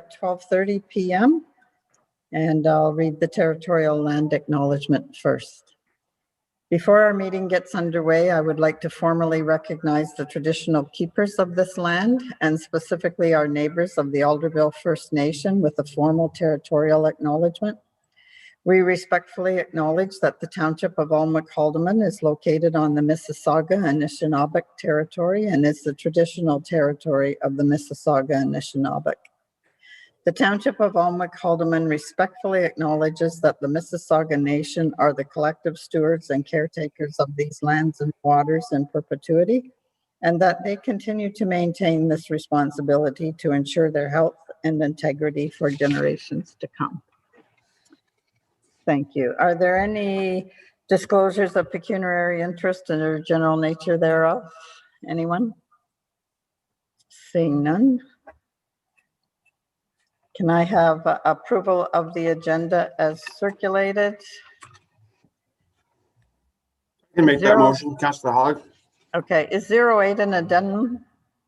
at 12:30 p.m. and I'll read the territorial land acknowledgement first. Before our meeting gets underway, I would like to formally recognize the traditional keepers of this land and specifically our neighbors of the Alderville First Nation with a formal territorial acknowledgement. We respectfully acknowledge that the Township of Almac-Haldeman is located on the Mississauga and Anishinaabe territory and is the traditional territory of the Mississauga and Anishinaabe. The Township of Almac-Haldeman respectfully acknowledges that the Mississauga Nation are the collective stewards and caretakers of these lands and waters in perpetuity, and that they continue to maintain this responsibility to ensure their health and integrity for generations to come. Thank you. Are there any disclosures of pecuniary interest or general nature thereof? Anyone? Seeing none. Can I have approval of the agenda as circulated? I can make that motion, Councillor Hogg. Okay, is 08 an addendum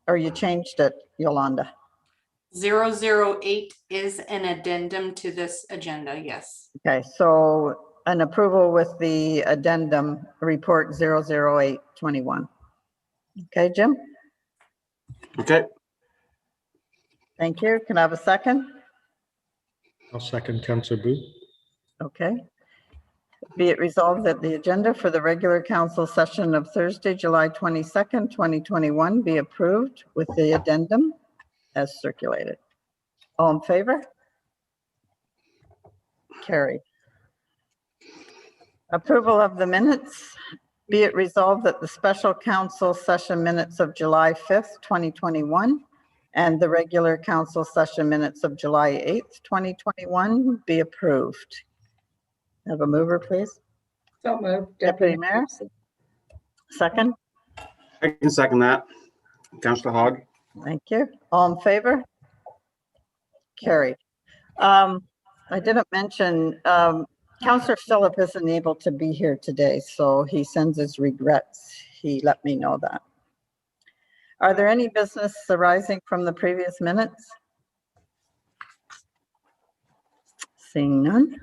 or you changed it, Yolanda? 008 is an addendum to this agenda, yes. Okay, so an approval with the addendum report 00821. Okay, Jim? Okay. Thank you. Can I have a second? I'll second Councillor Booth. Okay. Be it resolved that the agenda for the regular council session of Thursday, July 22nd, 2021 be approved with the addendum as circulated. All in favor? Carried. Approval of the minutes. Be it resolved that the special council session minutes of July 5th, 2021 and the regular council session minutes of July 8th, 2021 be approved. Have a mover, please. So moved. Deputy Mayor. Second. I can second that. Councillor Hogg. Thank you. All in favor? Carried. I didn't mention, Councillor Philip isn't able to be here today, so he sends his regrets. He let me know that. Are there any business arising from the previous minutes? Seeing none.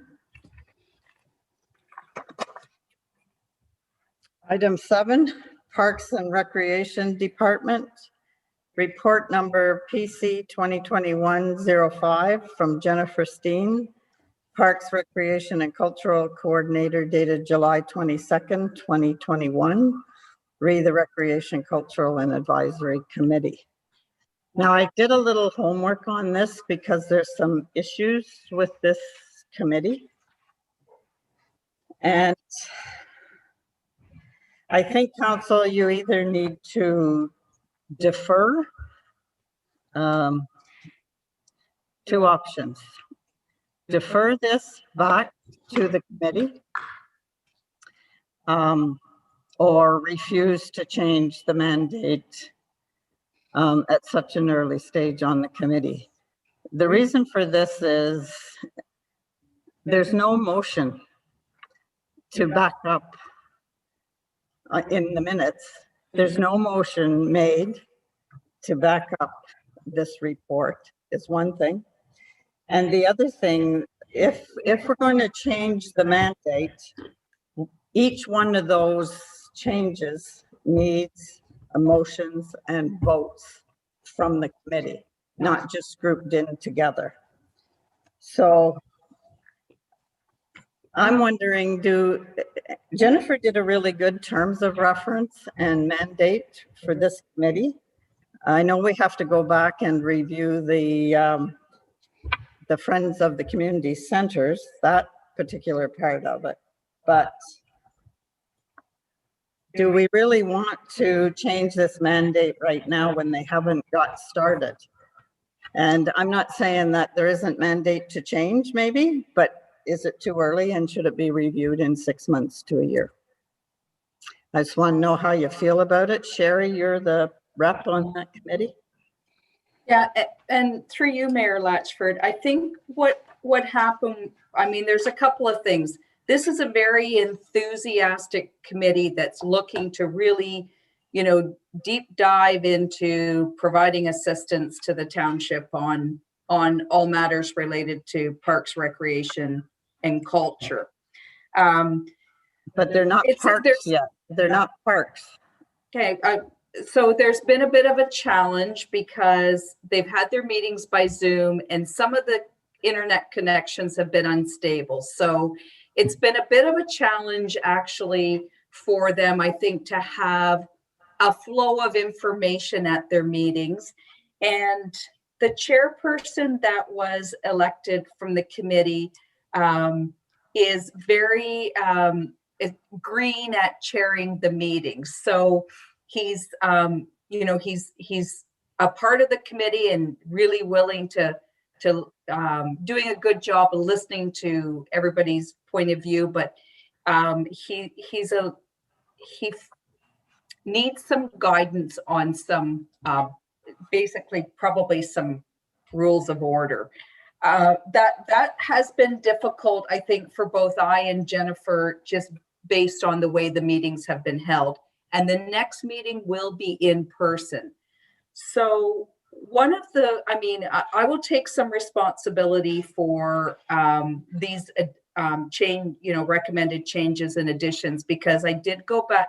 Item 7, Parks and Recreation Department. Report number PC 2021-05 from Jennifer Steen, Parks, Recreation and Cultural Coordinator, dated July 22nd, 2021. Re the Recreation, Cultural and Advisory Committee. Now, I did a little homework on this because there's some issues with this committee. And I think, Council, you either need to defer 2 options. Defer this back to the committee or refuse to change the mandate at such an early stage on the committee. The reason for this is there's no motion to back up in the minutes. There's no motion made to back up this report is one thing. And the other thing, if we're going to change the mandate, each one of those changes needs motions and votes from the committee, not just grouped in together. So I'm wondering, Jennifer did a really good terms of reference and mandate for this committee. I know we have to go back and review the Friends of the Community Centers, that particular part of it. But do we really want to change this mandate right now when they haven't got started? And I'm not saying that there isn't mandate to change maybe, but is it too early and should it be reviewed in 6 months to a year? I just want to know how you feel about it. Sherry, you're the rep on that committee. Yeah, and through you, Mayor Latchford, I think what happened, I mean, there's a couple of things. This is a very enthusiastic committee that's looking to really, you know, deep dive into providing assistance to the township on on all matters related to parks, recreation, and culture. But they're not It's- parks there's- yet. They're not parks. Okay, so there's been a bit of a challenge because they've had their meetings by Zoom and some of the internet connections have been unstable. So it's been a bit of a challenge actually for them, I think, to have a flow of information at their meetings. And the chairperson that was elected from the committee is very green at chairing the meetings. So he's, he's a part of the committee and really willing to doing a good job of listening to everybody's point of view. But he needs some guidance on some, basically probably some rules of order. That has been difficult, I think, for both I and Jennifer, just based on the way the meetings have been held. And the next meeting will be in person. So one of the, I will take some responsibility for these recommended changes and additions, because I did go back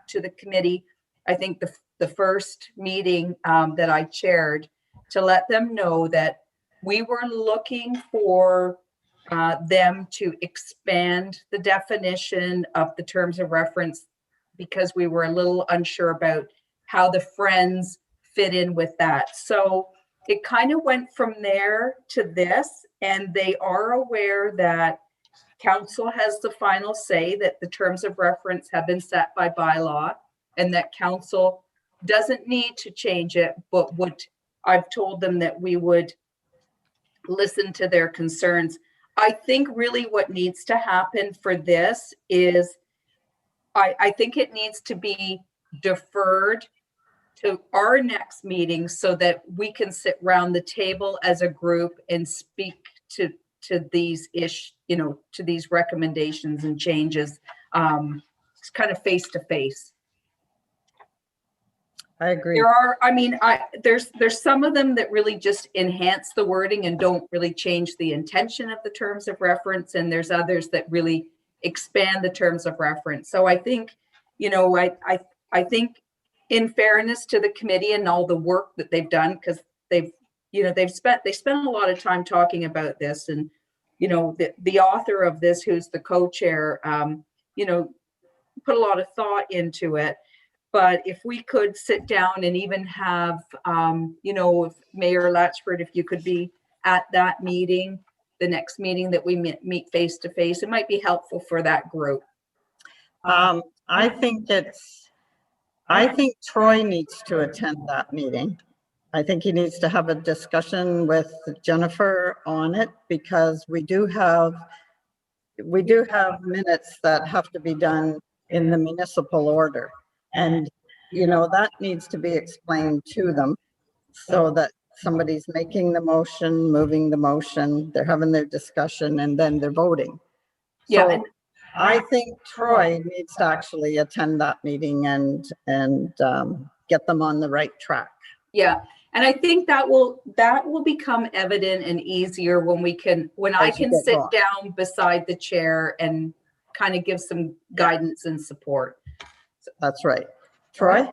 to the committee, I think the first meeting that I chaired, to let them know that we were looking for them to expand the definition of the terms of reference, because we were a little unsure about how the friends fit in with that. So it kind of went from there to this, and they are aware that council has the final say, that the terms of reference have been set by bylaw, and that council doesn't need to change it, but I've told them that we would listen to their concerns. I think really what needs to happen for this is, I think it needs to be deferred to our next meeting so that we can sit around the table as a group and speak to these to these recommendations and changes, kind of face to face. I agree. There are, there's some of them that really just enhance the wording and don't really change the intention of the terms of reference. And there's others that really expand the terms of reference. So I think, I think in fairness to the committee and all the work that they've done, because they spent a lot of time talking about this, and, the author of this, who's the co-chair, put a lot of thought into it. But if we could sit down and even have, if Mayor Latchford, if you could be at that meeting, the next meeting that we meet face to face, it might be helpful for that group. I think Troy needs to attend that meeting. I think he needs to have a discussion with Jennifer on it, because we do have minutes that have to be done in the municipal order. And, that needs to be explained to them, so that somebody's making the motion, moving the motion, they're having their discussion, and then they're voting. Yeah. So I think Troy needs to actually attend that meeting and get them on the right track. Yeah. And I think that will become evident and easier when I can sit down beside the chair and kind of give some guidance and support. That's right. Troy?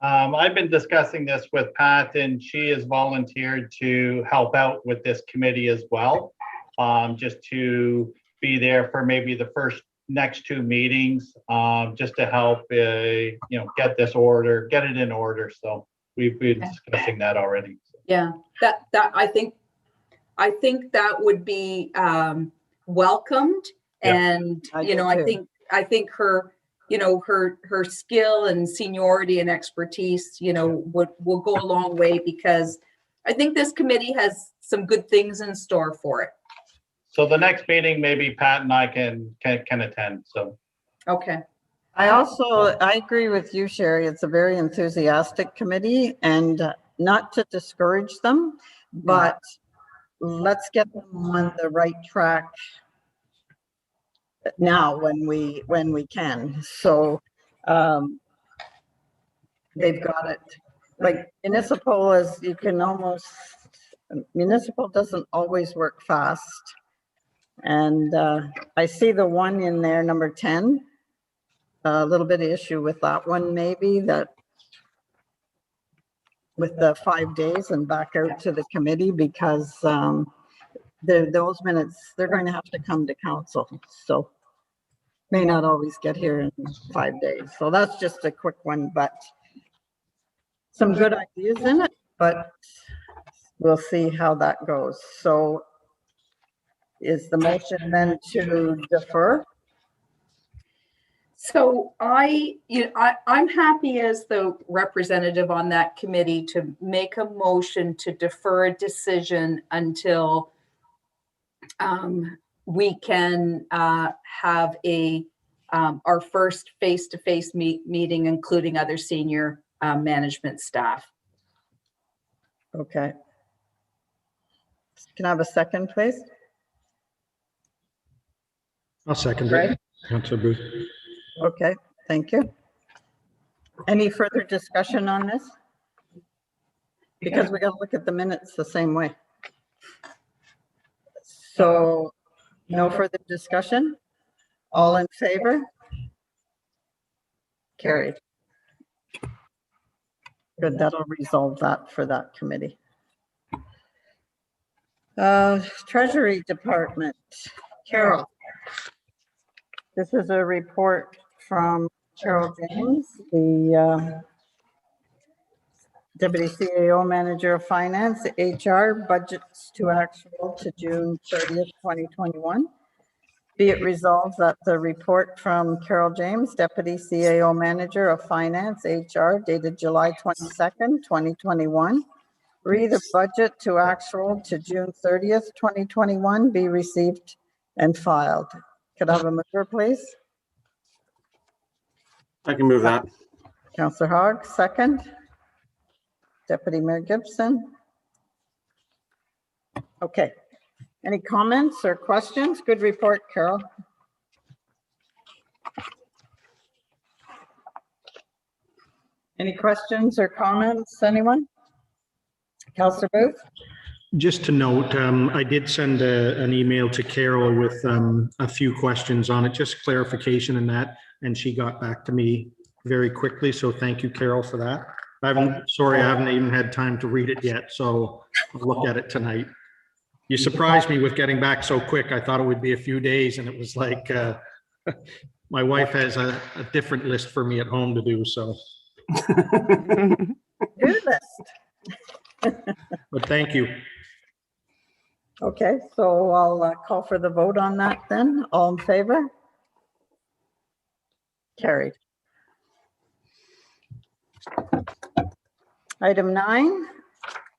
I've been discussing this with Pat, and she has volunteered to help out with this committee as well, just to be there for maybe the next two meetings, just to help, get it in order. So we've been discussing that already. Yeah, that I think that would be welcomed, and I think her her skill and seniority and expertise, will go a long way, because I think this committee has some good things in store for it. So the next meeting, maybe Pat and I can attend. So. Okay. I agree with you, Sherry. It's a very enthusiastic committee, and not to discourage them, but let's get them on the right track now when we can. So they've got it, like municipal, as you can almost Municipal doesn't always work fast. And I see the one in there, number 10. A little bit of issue with that one, maybe, that with the 5 days and back out to the committee, because those minutes, they're going to have to come to council. So may not always get here in 5 days. So that's just a quick one, but some good ideas in it, but we'll see how that goes. So is the motion then to defer? So I'm happy as the representative on that committee to make a motion to defer a decision until we can have our first face-to-face meeting, including other senior management staff. Okay. Can I have a second, please? I'll second Right. it. Councillor Booth. Okay, thank you. Any further discussion on this? Because we got to look at the minutes the same way. So no further discussion? All in favor? Carried. Good, that'll resolve that for that committee. Treasury Department, Carol. This is a report from Carol James, the Deputy CAO Manager of Finance, HR, budgets to actual to June 30th, 2021. Be it resolved that the report from Carol James, Deputy CAO Manager of Finance, HR, dated July 22nd, 2021, read the budget to actual to June 30th, 2021, be received and filed. Could I have a mover, please? I can move that. Councillor Hogg, second. Deputy Mayor Gibson. Okay. Any comments or questions? Good report, Carol. Any questions or comments, anyone? Councillor Booth? Just to note, I did send an email to Carol with a few questions on it, just clarification in that, and she got back to me very quickly. So thank you, Carol, for that. I haven't even had time to read it yet, so I'll look at it tonight. You surprised me with getting back so quick. I thought it would be a few days, and it was like my wife has a different list for me at home to do. So, Good list. but thank you. Okay, so I'll call for the vote on that then. All in favor? Carried. Item 9,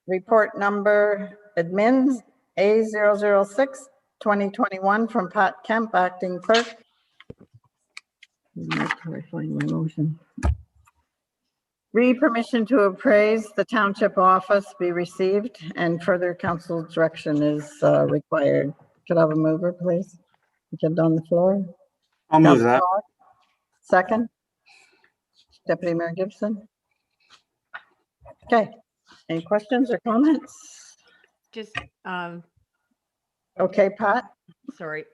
report number admins A006 2021 from Pat Kemp, acting clerk. Where can I find my motion? Read permission to appraise the township office be received and further council direction is required. Could I have a mover, please? Get it on the floor. I'll move that. Second. Deputy Mayor Gibson. Okay. Any questions or comments? Just, Okay, Pat? sorry,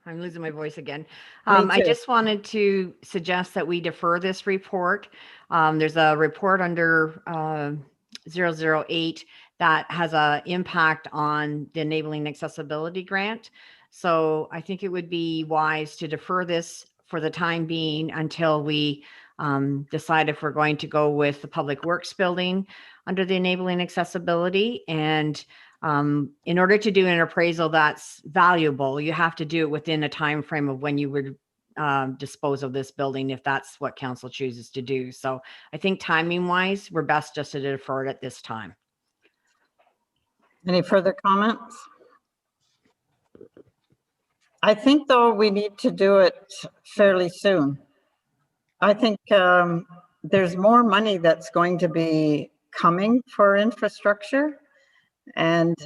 I'm losing my voice again. Me I too. just wanted to suggest that we defer this report. There's a report under 008 that has an impact on the Enabling Accessibility Grant. So I think it would be wise to defer this for the time being until we decide if we're going to go with the Public Works building under the Enabling Accessibility. And in order to do an appraisal that's valuable, you have to do it within a time frame of when you would dispose of this building, if that's what council chooses to do. So I think timing wise, we're best just to defer it at this time. Any further comments? I think though we need to do it fairly soon. I think there's more money that's going to be coming for infrastructure. And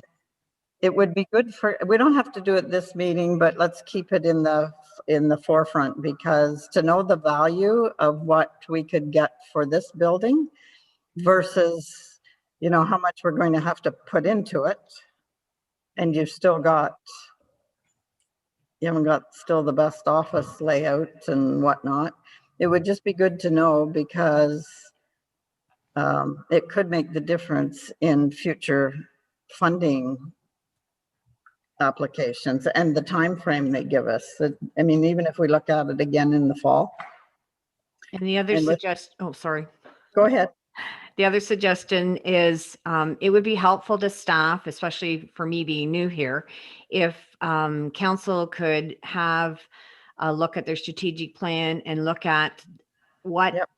it would be good for, we don't have to do it this meeting, but let's keep it in the forefront, because to know the value of what we could get for this building versus you know, how much we're going to have to put into it. And you've still got, you haven't got still the best office layout and whatnot. It would just be good to know because it could make the difference in future funding applications and the time frame they give us. I mean, even if we look at it again in the fall. And the other And oh, sorry. Go ahead. The other suggestion is it would be helpful to staff, especially for me being new here, if council could have a look at their strategic plan and look at what Yep.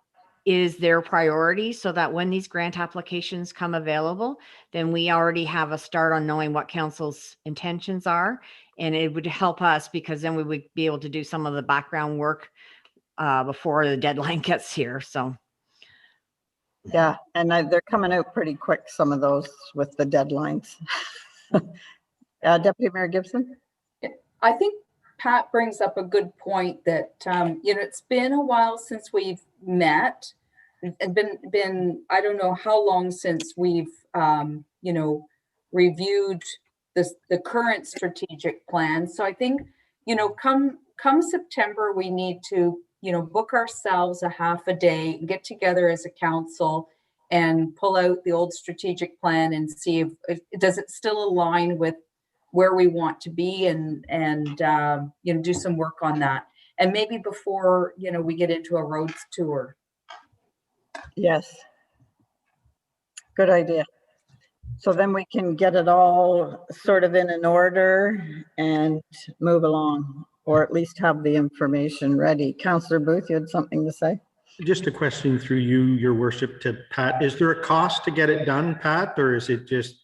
is their priority so that when these grant applications come available, then we already have a start on knowing what council's intentions are. And it would help us because then we would be able to do some of the background work before the deadline gets here. So. Yeah, and they're coming out pretty quick, some of those with the deadlines. Deputy Mayor Gibson? I think Pat brings up a good point that, you know, it's been a while since we've met. And been I don't know how long since we've, you know, reviewed the current strategic plan. So I think, you know, come September, we need to, you know, book ourselves a half a day, get together as a council and pull out the old strategic plan and see if does it still align with where we want to be and you know, do some work on that. And maybe before, you know, we get into a roads tour. Yes. Good idea. So then we can get it all sort of in an order and move along, or at least have the information ready. Councillor Booth, you had something to say? Just a question through you, your worship, to Pat. Is there a cost to get it done, Pat, or is it just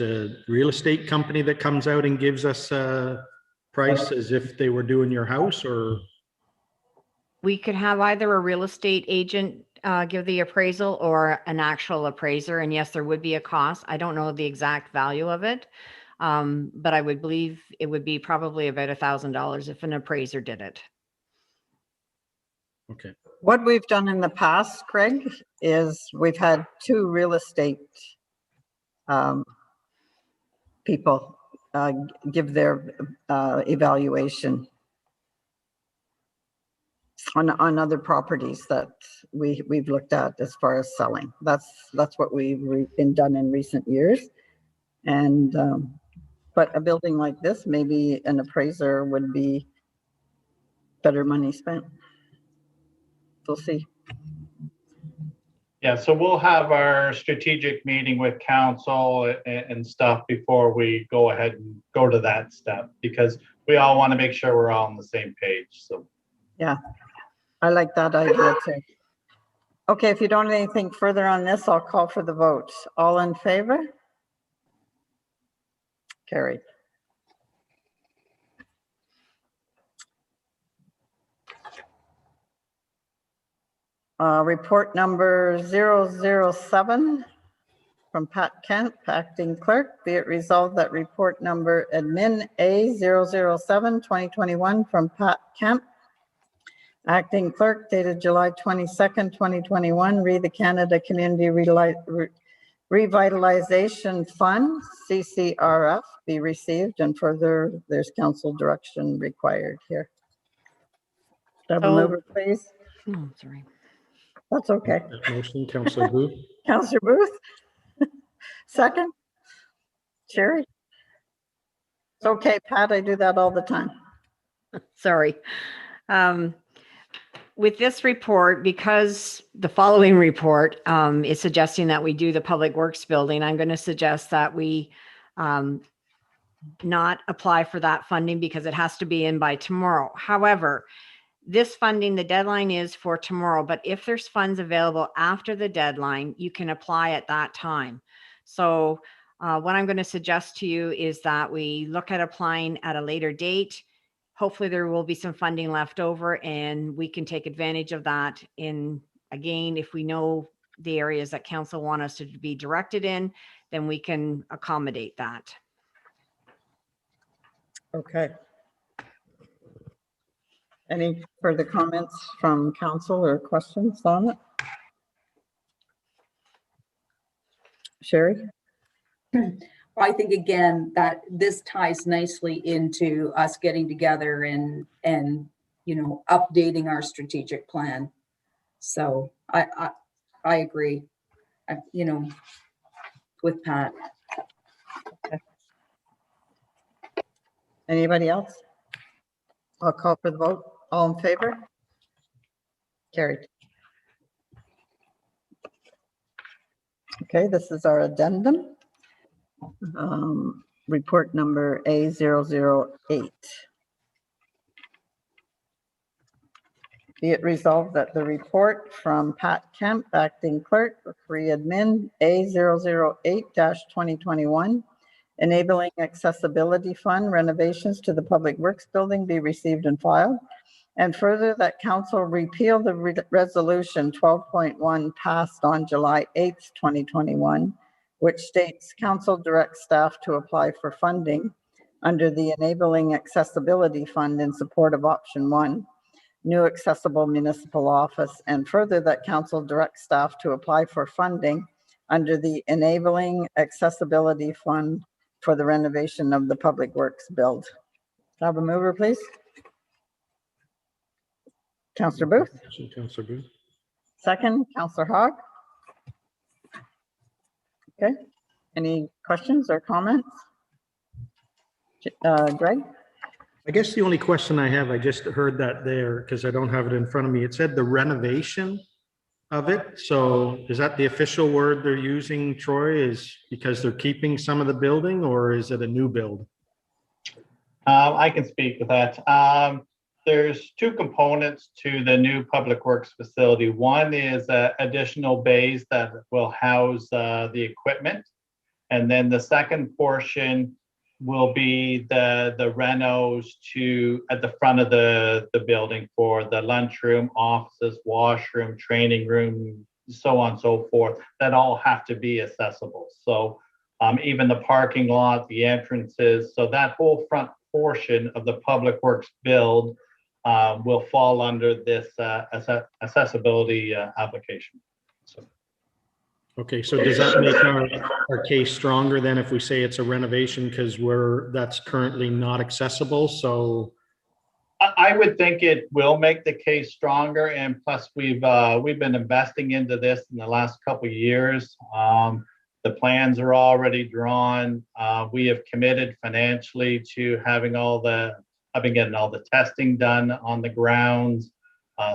a real estate company that comes out and gives us a price as if they were doing your house, or? We could have either a real estate agent give the appraisal or an actual appraiser. And yes, there would be a cost. I don't know the exact value of it, but I would believe it would be probably about $1,000 if an appraiser did it. Okay. What we've done in the past, Craig, is we've had two real estate people give their evaluation on other properties that we've looked at as far as selling. That's what we've been done in recent years. And but a building like this, maybe an appraiser would be better money spent. We'll see. Yeah, so we'll have our strategic meeting with council and stuff before we go ahead and go to that step, because we all want to make sure we're all on the same page. So yeah, I like that idea too. Okay, if you don't have anything further on this, I'll call for the vote. All in favor? Carried. Report number 007 from Pat Kemp, acting clerk. Be it resolved that report number admin A 007 2021 from Pat Kemp, acting clerk, dated July 22nd, 2021, read the Canada Community Revitalization Fund, CCRF, be received, and further, there's council direction required here. Have a mover, please. Oh, sorry. That's okay. That motion, Councillor Booth. Councillor Booth? Second? Sherry? It's okay, Pat, I do that all the time. Sorry. With this report, because the following report is suggesting that we do the Public Works building, I'm going to suggest that we not apply for that funding because it has to be in by tomorrow. However, this funding, the deadline is for tomorrow, but if there's funds available after the deadline, you can apply at that time. So what I'm going to suggest to you is that we look at applying at a later date. Hopefully there will be some funding left over and we can take advantage of that in, again, if we know the areas that council want us to be directed in, then we can accommodate that. Okay. Any further comments from council or questions on it? Sherry? I think again, that this ties nicely into us getting together and, updating our strategic plan. So I agree, with Pat. Anybody else? I'll call for the vote. All in favor? Carried. Okay, this is our addendum. Report number A008. Be it resolved that the report from Pat Kemp, acting clerk, re-admin A008-2021, enabling accessibility fund renovations to the Public Works Building be received and filed. And further, that council repeal the resolution 12.1 passed on July 8th, 2021, which states council directs staff to apply for funding under the Enabling Accessibility Fund in support of option 1, new accessible municipal office. And further, that council directs staff to apply for funding under the Enabling Accessibility Fund for the renovation of the Public Works build. Have a mover, please. Councillor Booth. Councillor Booth. Second, Councillor Hogg. Okay, any questions or comments? Greg? I guess the only question I have, I just heard that there because I don't have it in front of me. It said the renovation of it. So is that the official word they're using, Troy, is because they're keeping some of the building, or is it a new build? I can speak with that. There's two components to the new Public Works facility. One is additional bays that will house the equipment. And then the second portion will be the renos at the front of the building for the lunchroom, offices, washroom, training room, so on and so forth, that all have to be accessible. So even the parking lot, the entrances, so that whole front portion of the Public Works build will fall under this accessibility application. So. Okay, so does that make our case stronger than if we say it's a renovation because that's currently not accessible? So I would think it will make the case stronger, and plus we've been investing into this in the last couple of years. The plans are already drawn. We have committed financially to having I've been getting all the testing done on the grounds.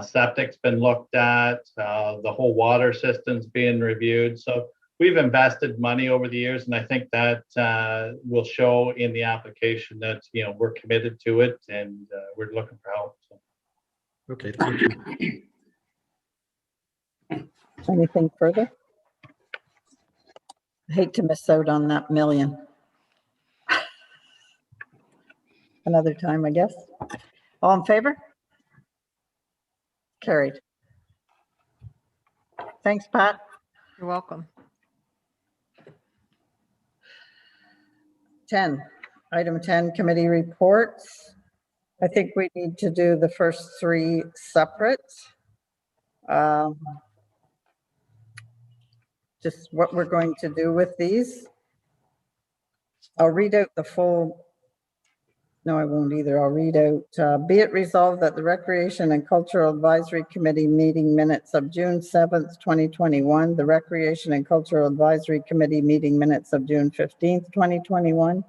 Septic's been looked at. The whole water system's being reviewed. So we've invested money over the years, and I think that will show in the application that we're committed to it, and we're looking for help. So. Okay, thank you. Anything further? I hate to miss out on that million. Another time, I guess. All in favor? Carried. Thanks, Pat. You're welcome. 10, item 10, committee reports. I think we need to do the first three separate. Just what we're going to do with these. I'll read out the full. No, I won't either. I'll read out, be it resolved that the Recreation and Cultural Advisory Committee meeting minutes of June 7th, 2021, the Recreation and Cultural Advisory Committee meeting minutes of June 15th, 2021,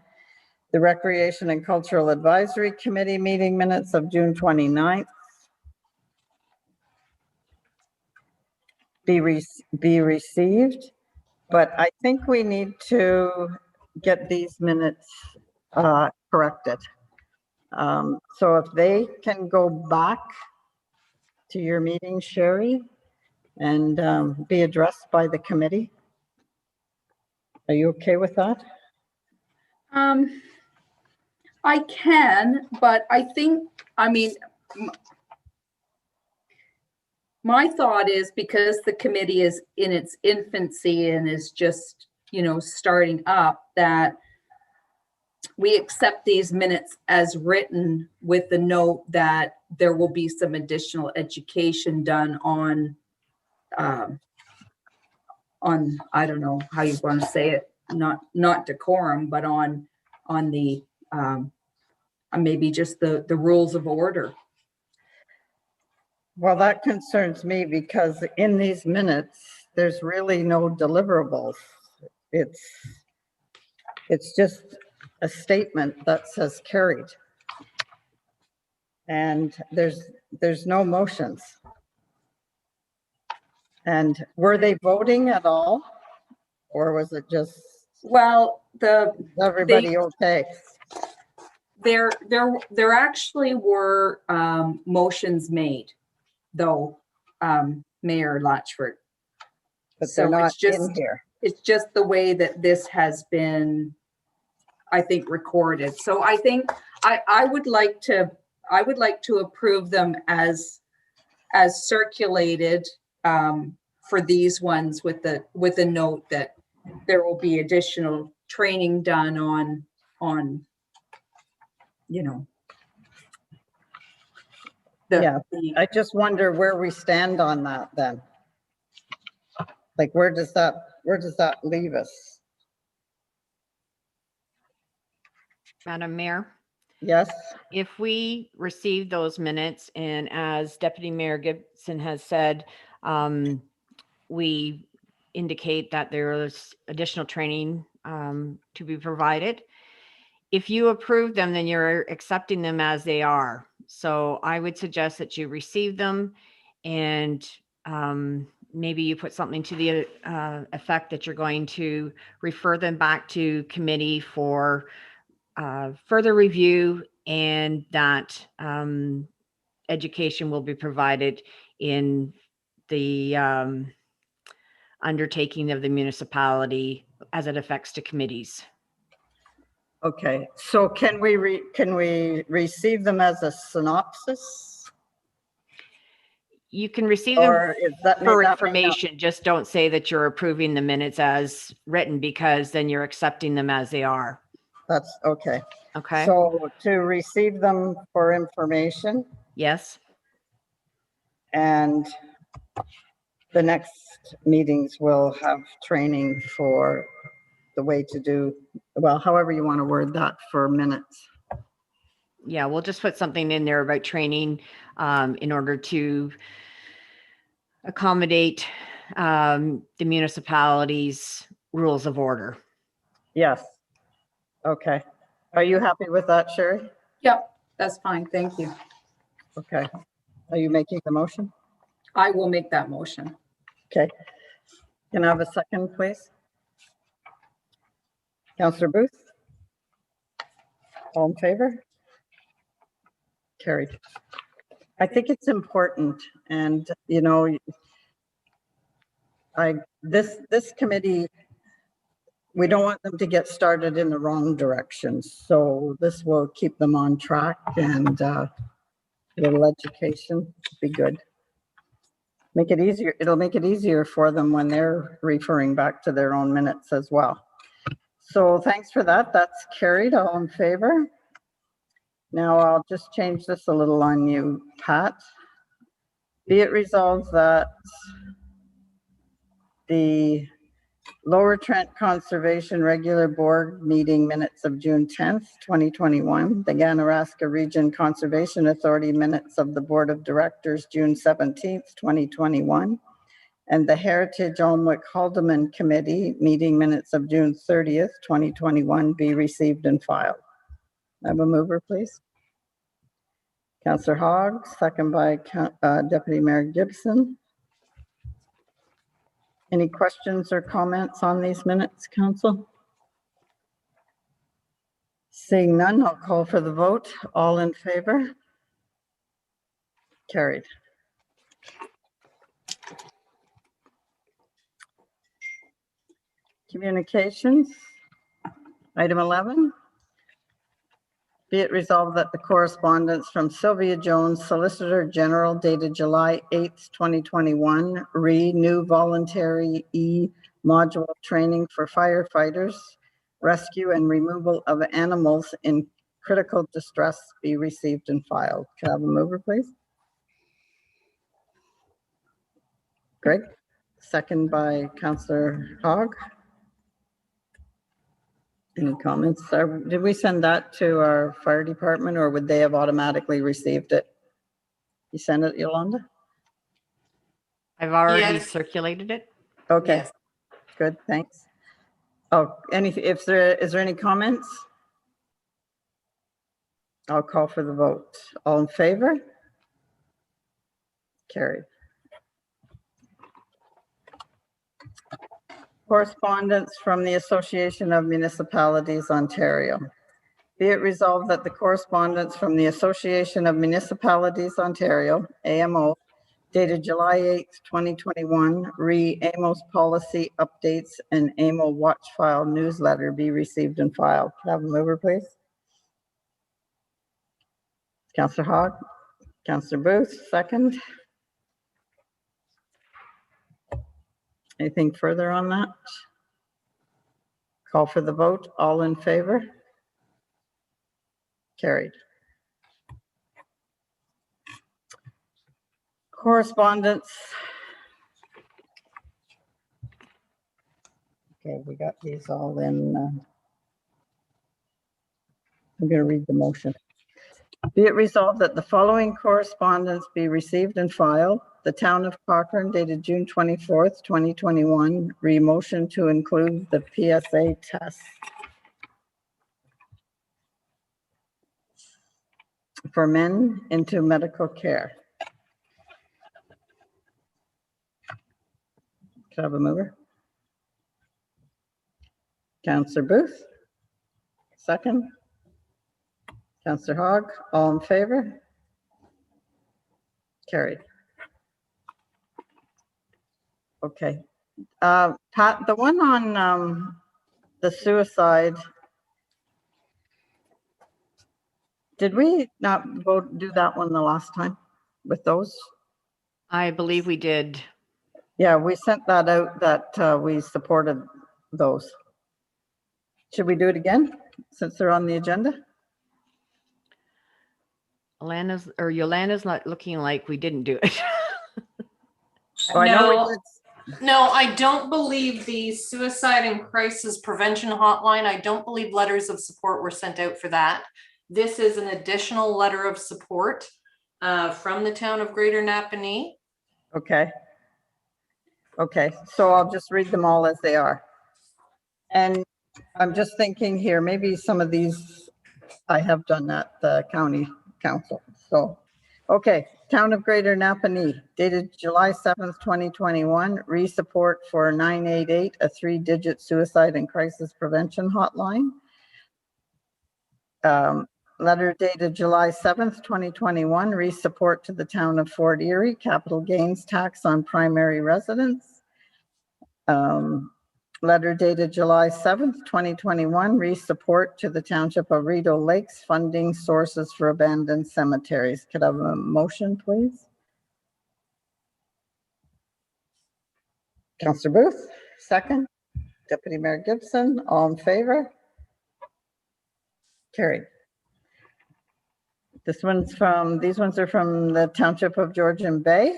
the Recreation and Cultural Advisory Committee meeting minutes of June 29th, be received, but I think we need to get these minutes corrected. So if they can go back to your meeting, Sherry, and be addressed by the committee. Are you okay with that? I can, but my thought is, because the committee is in its infancy and is just, starting up, that we accept these minutes as written with the note that there will be some additional education done on I don't know how you want to say it, not decorum, but on the, maybe just the rules of order. Well, that concerns me because in these minutes, there's really no deliverables. It's just a statement that says carried. And there's no motions. And were they voting at all? Or was it just Well, everybody okay? there actually were motions made, though, Mayor Latchford. But So they're not it's just- in here. It's just the way that this has been, I think, recorded. So I think I would like to approve them as circulated for these ones with the note that there will be additional training done on Yeah. I just wonder where we stand on that then. Like, where does that leave us? Madam Mayor, Yes? if we receive those minutes and as Deputy Mayor Gibson has said, we indicate that there is additional training to be provided. If you approve them, then you're accepting them as they are. So I would suggest that you receive them and maybe you put something to the effect that you're going to refer them back to committee for further review, and that education will be provided in the undertaking of the municipality as it affects to committees. Okay, so can we receive them as a synopsis? You can receive them Or is that for may not- information, just don't say that you're approving the minutes as written, because then you're accepting them as they are. That's okay. Okay? So to receive them for information, Yes, and the next meetings will have training for the way to do, well, however you want to word that for minutes. yeah, we'll just put something in there about training in order to accommodate the municipality's rules of order. Yes. Okay. Are you happy with that, Sherry? Yep, that's fine. Thank you. Okay. Are you making the motion? I will make that motion. Okay. Can I have a second, please? Councillor Booth? All in favor? Carried. I think it's important, and this committee, we don't want them to get started in the wrong direction. So this will keep them on track, and a little education would be good. Make it easier. It'll make it easier for them when they're referring back to their own minutes as well. So thanks for that. That's carried. All in favor? Now I'll just change this a little on you, Pat. Be it resolved that the Lower Trent Conservation Regular Board meeting minutes of June 10th, 2021, the Ganaraska Region Conservation Authority minutes of the Board of Directors, June 17th, 2021, and the Heritage Alnwick Haldeman Committee meeting minutes of June 30th, 2021 be received and filed. I have a mover, please. Councillor Hogg, second by Deputy Mayor Gibson. Any questions or comments on these minutes, Council? Seeing none, I'll call for the vote. All in favor? Carried. Communications. Item 11. Be it resolved that the correspondence from Sylvia Jones, Solicitor General, dated July 8th, 2021, new voluntary e-module training for firefighters, rescue and removal of animals in critical distress be received and filed. Can I have a mover, please? Greg, second by Councillor Hogg. Any comments? Did we send that to our fire department or would they have automatically received it? You sent it, Yolanda? I've already Yes. circulated it. Okay, Yes. good, thanks. Oh, is there any comments? I'll call for the vote. All in favor? Carried. Correspondence from the Association of Municipalities, Ontario. Be it resolved that the correspondence from the Association of Municipalities, Ontario, AMO, dated July 8th, 2021, re AMO's policy updates and AMO watch file newsletter be received and filed. Can I have a mover, please? Councillor Hogg, Councillor Booth, second. Anything further on that? Call for the vote. All in favor? Carried. Correspondence. Okay, we got these all in. I'm going to read the motion. Be it resolved that the following correspondence be received and filed. The Town of Cochrane dated June 24th, 2021, re-motion to include the PSA test for men into medical care. Can I have a mover? Councillor Booth, second. Councillor Hogg, all in favor? Carried. Okay. Pat, the one on the suicide, did we not do that one the last time with those? I believe we did. Yeah, we sent that out that we supported those. Should we do it again since they're on the agenda? Yolanda's not looking like we didn't do it. Oh, I know we No, did. no, I don't believe the suicide and crisis prevention hotline. I don't believe letters of support were sent out for that. This is an additional letter of support from the town of Greater Napanee. Okay. Okay, so I'll just read them all as they are. And I'm just thinking here, maybe some of these I have done at the county council. So, okay, Town of Greater Napanee, dated July 7th, 2021, re-support for 988, a 3-digit suicide and crisis prevention hotline. Letter dated July 7th, 2021, re-support to the town of Fort Erie, capital gains tax on primary residence. Letter dated July 7th, 2021, re-support to the township of Rideau Lakes, funding sources for abandoned cemeteries. Could I have a motion, please? Councillor Booth, second. Deputy Mayor Gibson, all in favor? Carried. These ones are from the Township of Georgian Bay.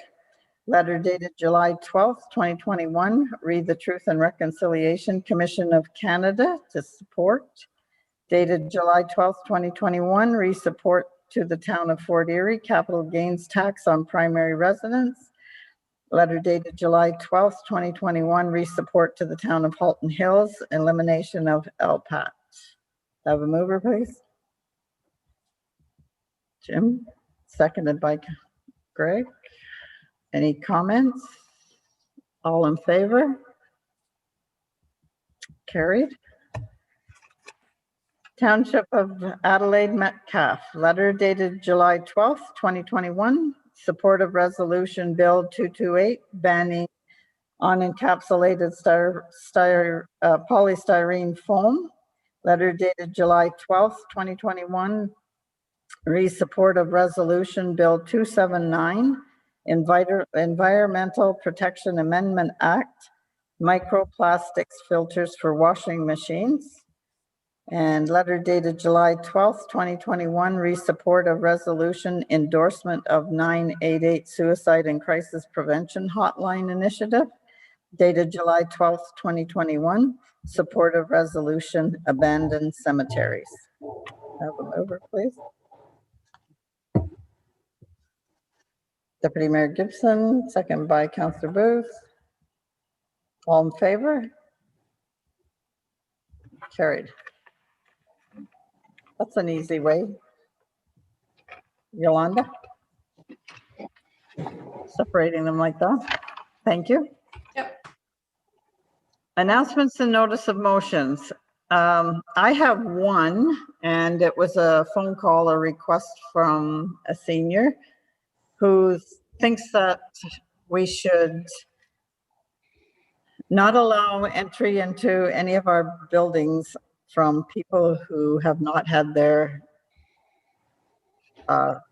Letter dated July 12th, 2021, read the Truth and Reconciliation Commission of Canada to support. Dated July 12th, 2021, re-support to the town of Fort Erie, capital gains tax on primary residence. Letter dated July 12th, 2021, re-support to the town of Halton Hills, elimination of LPAT. Have a mover, please. Jim, seconded by Greg. Any comments? All in favor? Carried. Township of Adelaide Metcalf, letter dated July 12th, 2021, support of resolution bill 228 banning unencapsulated polystyrene foam. Letter dated July 12th, 2021, re-support of resolution bill 279, Environmental Protection Amendment Act, microplastics filters for washing machines. And letter dated July 12th, 2021, re-support of resolution endorsement of 988 suicide and crisis prevention hotline initiative. dated July 12th, 2021, support of resolution abandoned cemeteries. Have a mover, please. Deputy Mayor Gibson, second by Councillor Booth. All in favor? Carried. That's an easy way. Yolanda? Separating them like that. Thank you. Yep. Announcements and notice of motions. I have one, and it was a phone call, a request from a senior who thinks that we should not allow entry into any of our buildings from people who have not had their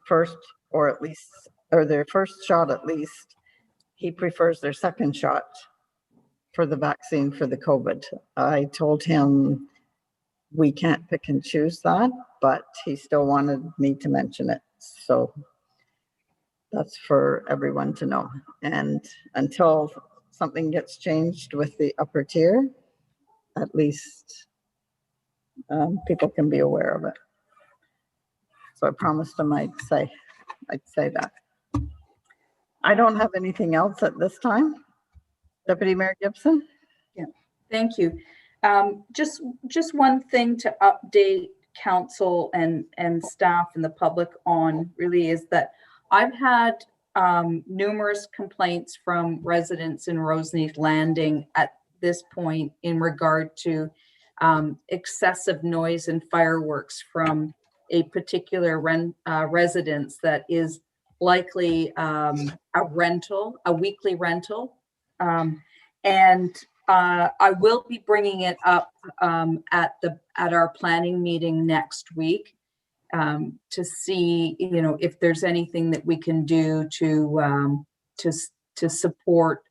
first or at least, or their first shot at least. He prefers their second shot for the vaccine for the COVID. I told him we can't pick and choose that, but he still wanted me to mention it. So that's for everyone to know. And until something gets changed with the upper tier, at least people can be aware of it. So I promised him I'd say that. I don't have anything else at this time. Deputy Mayor Gibson? Thank you. Just one thing to update council and staff and the public on really is that I've had numerous complaints from residents in Roseneath Landing at this point in regard to excessive noise and fireworks from a particular residence that is likely a weekly rental. I will be bringing it up at our planning meeting next week to see, if there's anything that we can do to support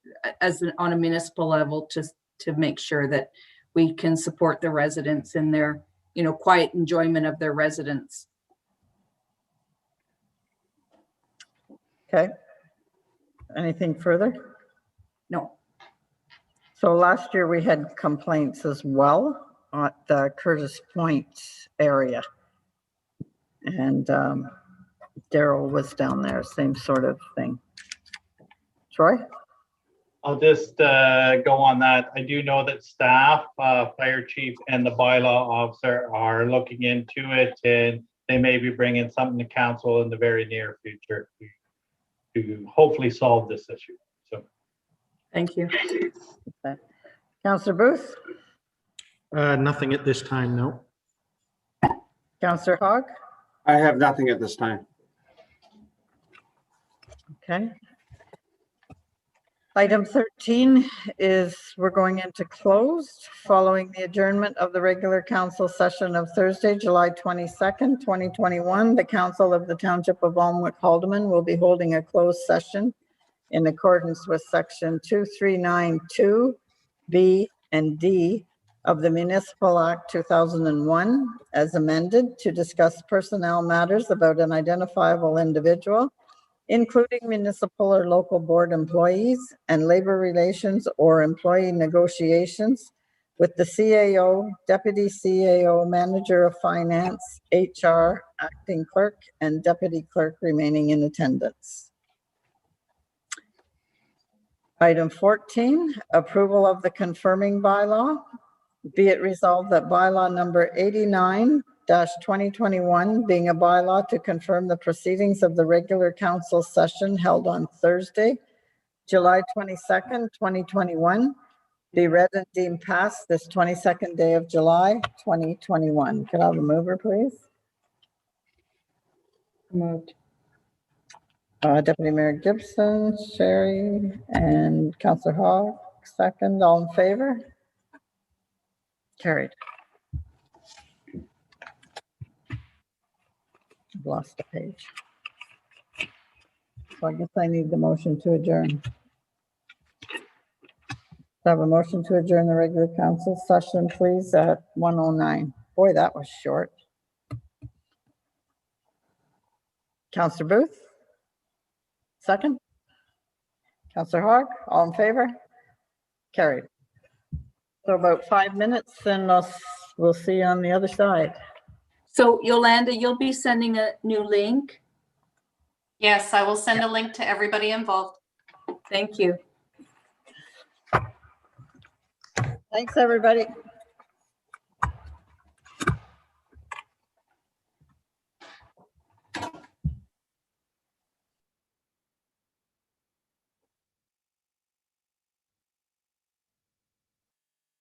on a municipal level to make sure that we can support the residents in their, quiet enjoyment of their residence. Okay. Anything further? No. So last year we had complaints as well at the Curtis Point area. And Daryl was down there, same sort of thing. Troy? I'll just go on that. I do know that staff, fire chief and the bylaw officer are looking into it, and they may be bringing something to council in the very near future to hopefully solve this issue. So, Thank you. Okay. Councillor Booth? Nothing at this time, no. Councillor Hogg? I have nothing at this time. Okay. Item 13 is we're going into closed following the adjournment of the regular council session of Thursday, July 22nd, 2021. The Council of the Township of Alnwick-Haldeman will be holding a closed session in accordance with section 2392 B and D of the Municipal Act 2001 as amended to discuss personnel matters about an identifiable individual, including municipal or local board employees and labor relations or employee negotiations with the CAO, Deputy CAO, Manager of Finance, HR, Acting Clerk, and Deputy Clerk remaining in attendance. Item 14, approval of the confirming bylaw. Be it resolved that bylaw number 89-2021 being a bylaw to confirm the proceedings of the regular council session held on Thursday, July 22nd, 2021, be read and deemed passed this 22nd day of July, 2021. Could I have a mover, please? Moved. Deputy Mayor Gibson, Sherry, and Councillor Hogg, second. All in favor? Carried. I've lost a page. So I guess I need the motion to adjourn. I have a motion to adjourn the regular council session, please, at 1:09. Boy, that was short. Councillor Booth? Second? Councillor Hogg, all in favor? Carried. So about 5 minutes and we'll see you on the other side. So Yolanda, you'll be sending a new link? Yes, I will send a link to everybody involved. Thank you. Thanks, everybody.